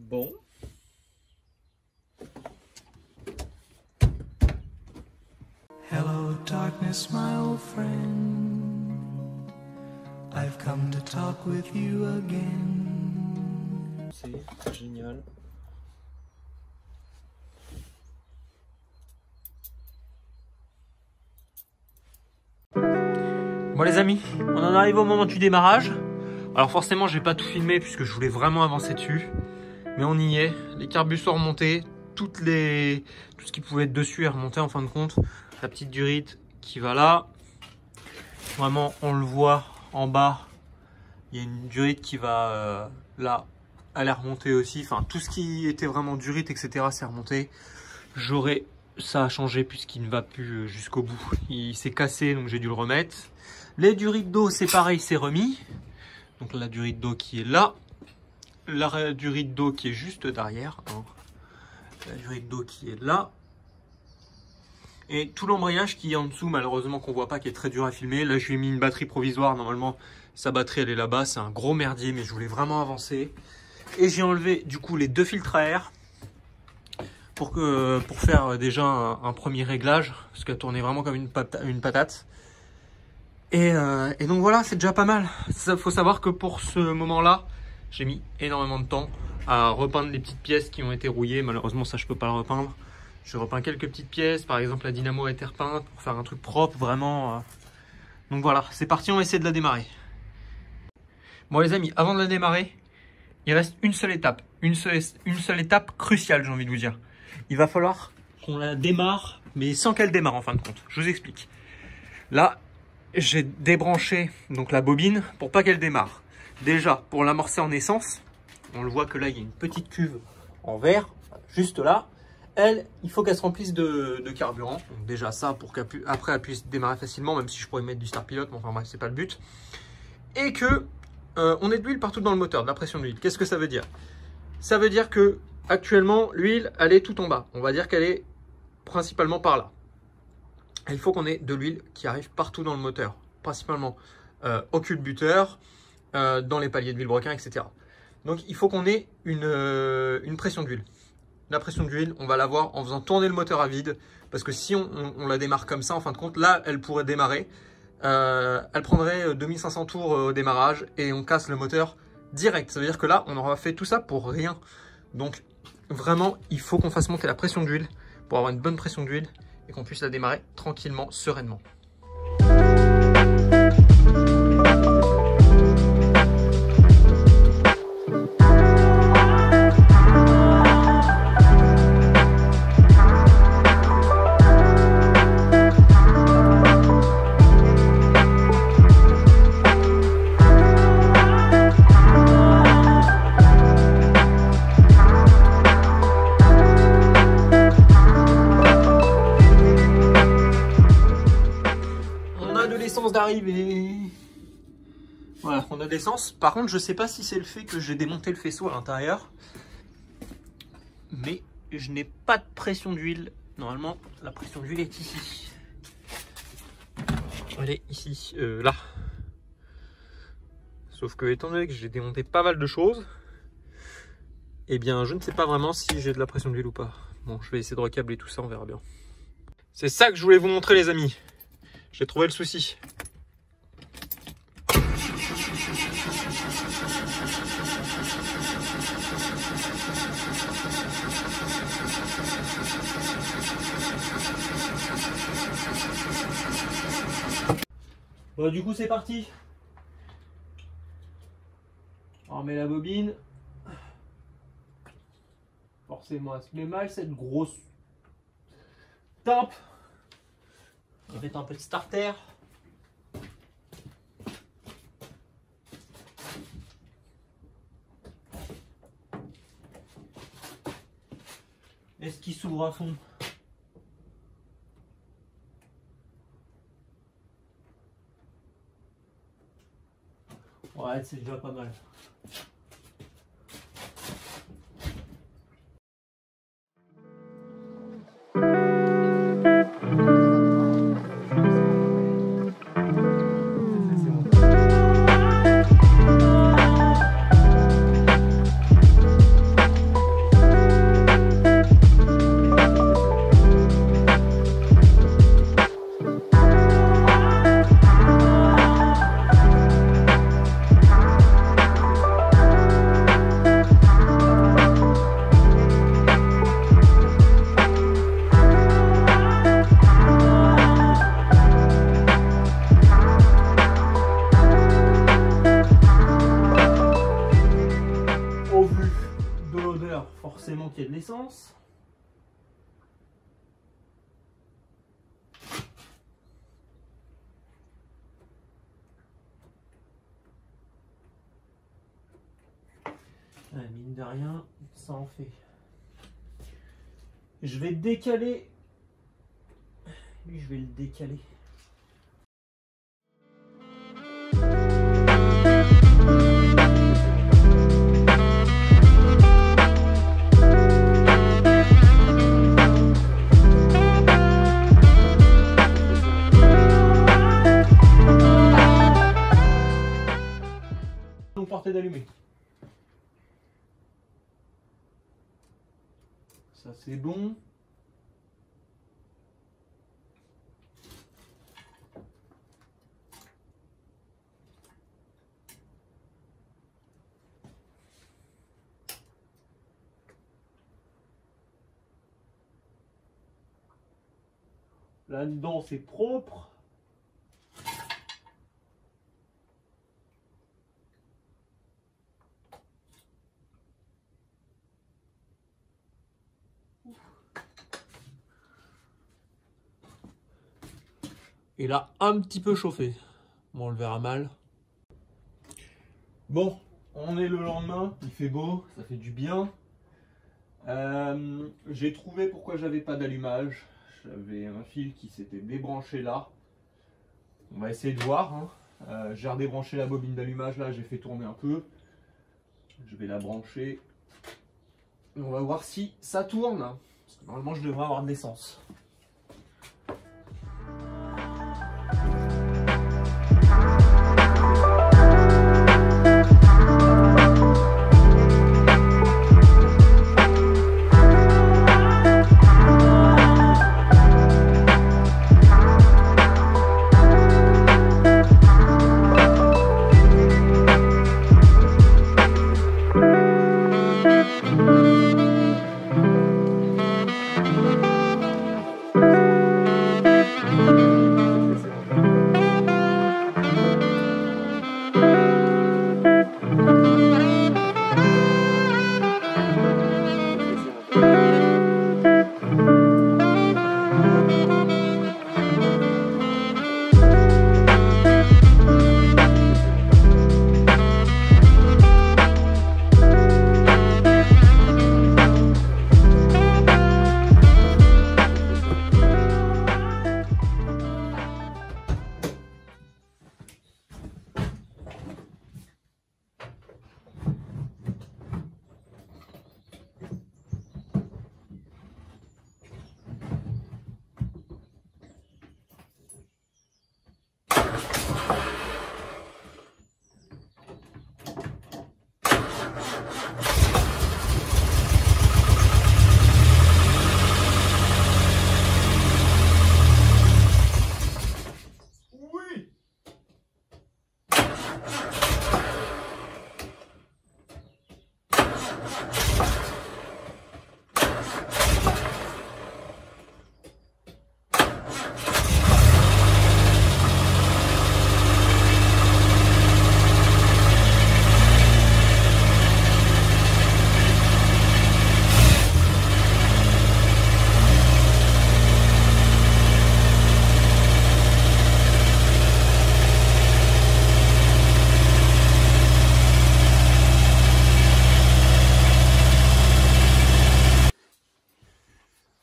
Bon. Hello darkness, my old friend. I've come to talk with you again. C'est génial. Bon les amis, on en arrive au moment du démarrage. Alors forcément j'ai pas tout filmé puisque je voulais vraiment avancer dessus. Mais on y est, les carbus sont remontés, tout ce qui pouvait être dessus est remonté en fin de compte. La petite durite qui va là. Vraiment on le voit en bas, il y a une durite qui va là, elle est remontée aussi. Enfin tout ce qui était vraiment durite etc c'est remonté. Ça a changé puisqu'il ne va plus jusqu'au bout. Il s'est cassé donc j'ai dû le remettre. Les durites d'eau c'est pareil, c'est remis. Donc la durite d'eau qui est là. La durite d'eau qui est juste derrière. Hein. La durite d'eau qui est là. Et tout l'embrayage qui est en dessous, malheureusement qu'on voit pas, qui est très dur à filmer. Là je lui ai mis une batterie provisoire. Normalement sa batterie elle est là-bas. C'est un gros merdier mais je voulais vraiment avancer. Et j'ai enlevé du coup les deux filtres à air. Pour faire déjà un premier réglage. Parce qu'elle tournait vraiment comme une patate. Et donc voilà, c'est déjà pas mal. Il faut savoir que pour ce moment-là, j'ai mis énormément de temps à repeindre les petites pièces qui ont été rouillées. Malheureusement, ça, je peux pas le repeindre. Je repeins quelques petites pièces. Par exemple, la dynamo a été repeinte pour faire un truc propre, vraiment. Donc voilà, c'est parti, on va essayer de la démarrer. Bon les amis, avant de la démarrer, il reste une seule étape. Une seule étape cruciale, j'ai envie de vous dire. Il va falloir qu'on la démarre, mais sans qu'elle démarre en fin de compte. Je vous explique. Là, j'ai débranché donc la bobine pour pas qu'elle démarre. Déjà, pour l'amorcer en essence, on le voit que là, il y a une petite cuve en verre, juste là. Elle, il faut qu'elle se remplisse de carburant. Donc déjà ça, pour qu'après elle puisse démarrer facilement, même si je pourrais mettre du Star Pilot, mais enfin bref, c'est pas le but. Et que on ait de l'huile partout dans le moteur, de la pression d'huile. Qu'est-ce que ça veut dire? Ça veut dire que actuellement, l'huile, elle est tout en bas. On va dire qu'elle est principalement par là. Il faut qu'on ait de l'huile qui arrive partout dans le moteur, principalement au culbuteur, dans les paliers de vilebrequin, etc. Donc il faut qu'on ait une pression d'huile. La pression d'huile, on va l'avoir en faisant tourner le moteur à vide, parce que si on la démarre comme ça, en fin de compte, là, elle pourrait démarrer. Elle prendrait 2500 tours au démarrage et on casse le moteur direct. Ça veut dire que là, on aura fait tout ça pour rien. Donc vraiment, il faut qu'on fasse monter la pression d'huile pour avoir une bonne pression d'huile et qu'on puisse la démarrer tranquillement, sereinement. D'arriver. Voilà, on a de l'essence. Par contre, je sais pas si c'est le fait que j'ai démonté le faisceau à l'intérieur, mais je n'ai pas de pression d'huile. Normalement, la pression d'huile est ici. Elle est ici, là. Sauf que, étant donné que j'ai démonté pas mal de choses, eh bien, je ne sais pas vraiment si j'ai de la pression d'huile ou pas. Bon, je vais essayer de recabler tout ça, on verra bien. C'est ça que je voulais vous montrer, les amis. J'ai trouvé le souci. Bon, du coup, c'est parti. On remet la bobine. Forcément, elle se met mal cette grosse tempe. On va mettre un peu de starter. Est-ce qu'il s'ouvre à fond? Ouais, c'est déjà pas mal. moteur, forcément qu'il y a de l'essence. Ah, mine de rien, ça en fait. Je vais décaler. Lui, je vais le décaler. Donc, partez d'allumer. Ça, c'est bon. Là-dedans, c'est propre. Il a un petit peu chauffé. Bon, on le verra mal. Bon, on est le lendemain, il fait beau, ça fait du bien. J'ai trouvé pourquoi j'avais pas d'allumage. J'avais un fil qui s'était débranché là. On va essayer de voir. Hein. J'ai redébranché la bobine d'allumage là, j'ai fait tourner un peu. Je vais la brancher. Et on va voir si ça tourne. Parce que normalement, je devrais avoir de l'essence.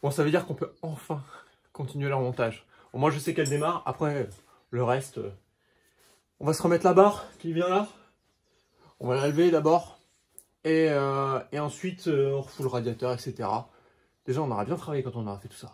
Bon, ça veut dire qu'on peut enfin continuer le remontage. Bon, moi, je sais qu'elle démarre. Après, le reste, on va se remettre la barre qui vient là. On va la lever d'abord. Et ensuite, on refoule le radiateur, etc. Déjà, on aura bien travaillé quand on aura fait tout ça.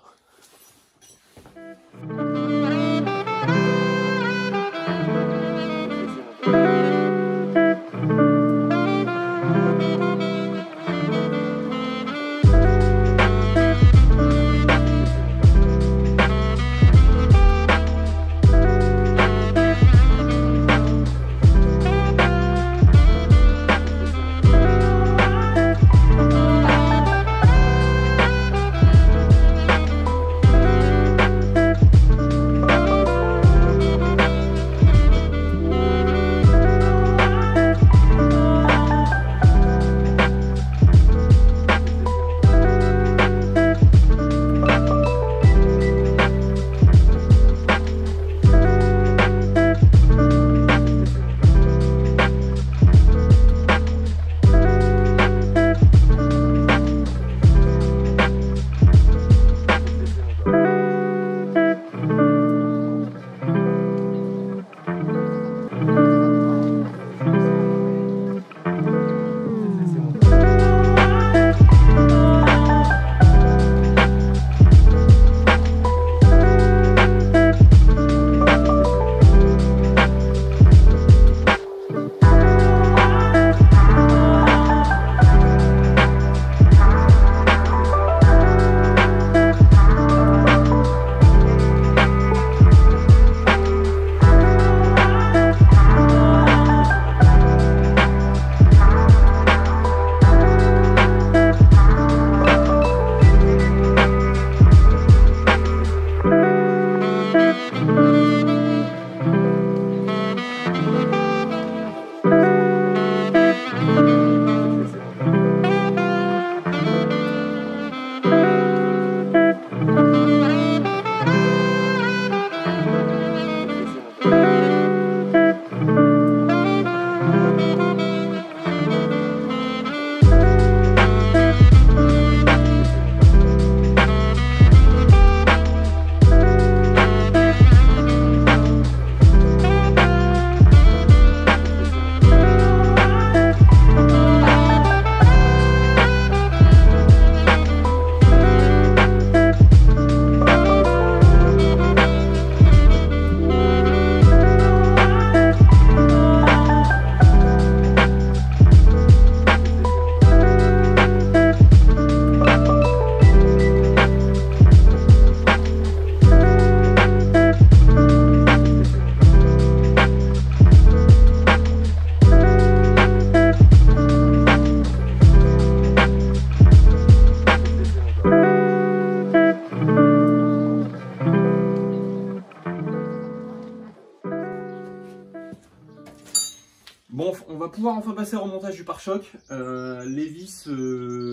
va pouvoir enfin passer au remontage du pare-choc. Les vis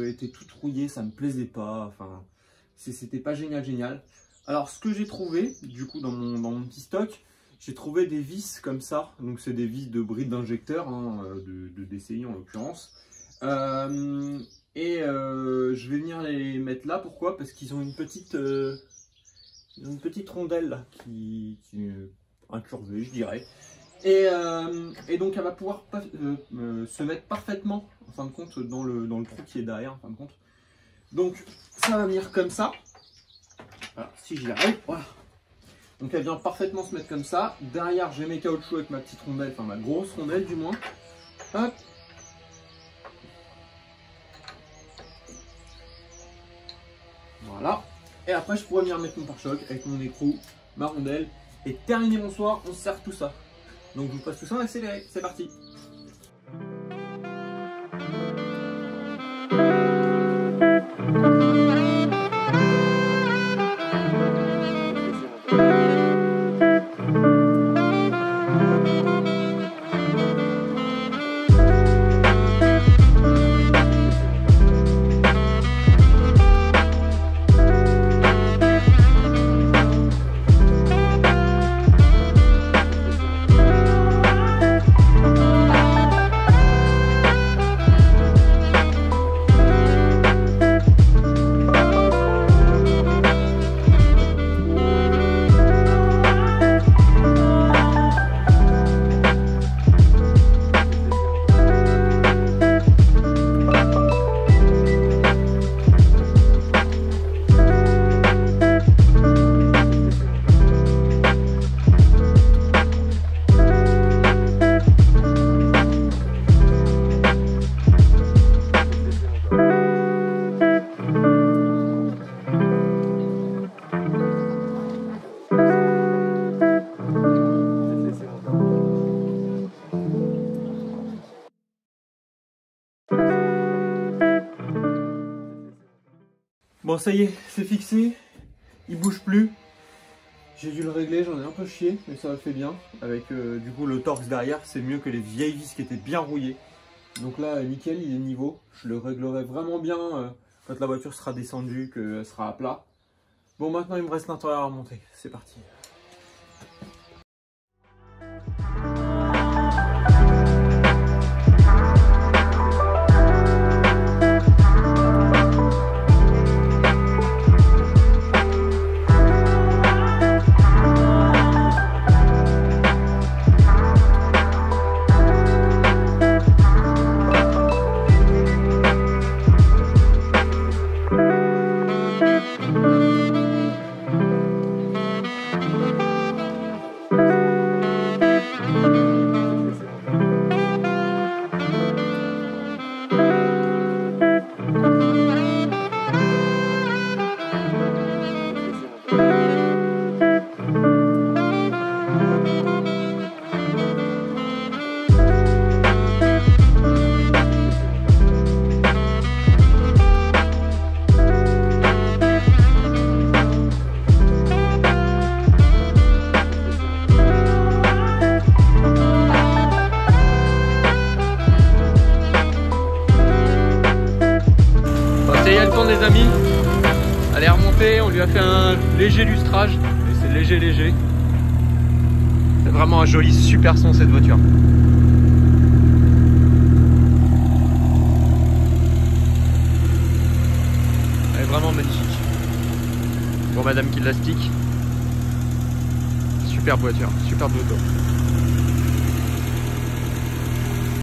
étaient toutes rouillées, ça me plaisait pas. Enfin, c'était pas génial. Alors, ce que j'ai trouvé, du coup, dans mon petit stock, j'ai trouvé des vis comme ça. Donc, c'est des vis de bride d'injecteur, hein, de DCI en l'occurrence. Je vais venir les mettre là. Pourquoi? Parce qu'ils ont une petite rondelle là, qui est incurvée, je dirais. Et donc elle va pouvoir se mettre parfaitement en fin de compte dans le trou qui est derrière en fin de compte. Donc ça va venir comme ça. Voilà, si j'y arrive, voilà. Donc elle vient parfaitement se mettre comme ça. Derrière j'ai mes caoutchoucs avec ma petite rondelle, enfin ma grosse rondelle du moins. Hop. Voilà. Et après je pourrais venir mettre mon pare-choc avec mon écrou, ma rondelle. Et terminer mon soir, on se sert tout ça. Donc je vous passe tout ça en accéléré, c'est parti. Bon, ça y est, c'est fixé, il bouge plus. J'ai dû le régler, j'en ai un peu chié, mais ça le fait bien. Avec du coup le torx derrière, c'est mieux que les vieilles vis qui étaient bien rouillées. Donc là, nickel, il est niveau. Je le réglerai vraiment bien quand la voiture sera descendue, qu'elle sera à plat. Bon, maintenant il me reste l'intérieur à remonter, c'est parti. Les amis, elle est remontée, on lui a fait un léger lustrage, et c'est léger. C'est vraiment un joli super son cette voiture. Elle est vraiment magnifique. Pour madame qui la stick, super voiture, super auto.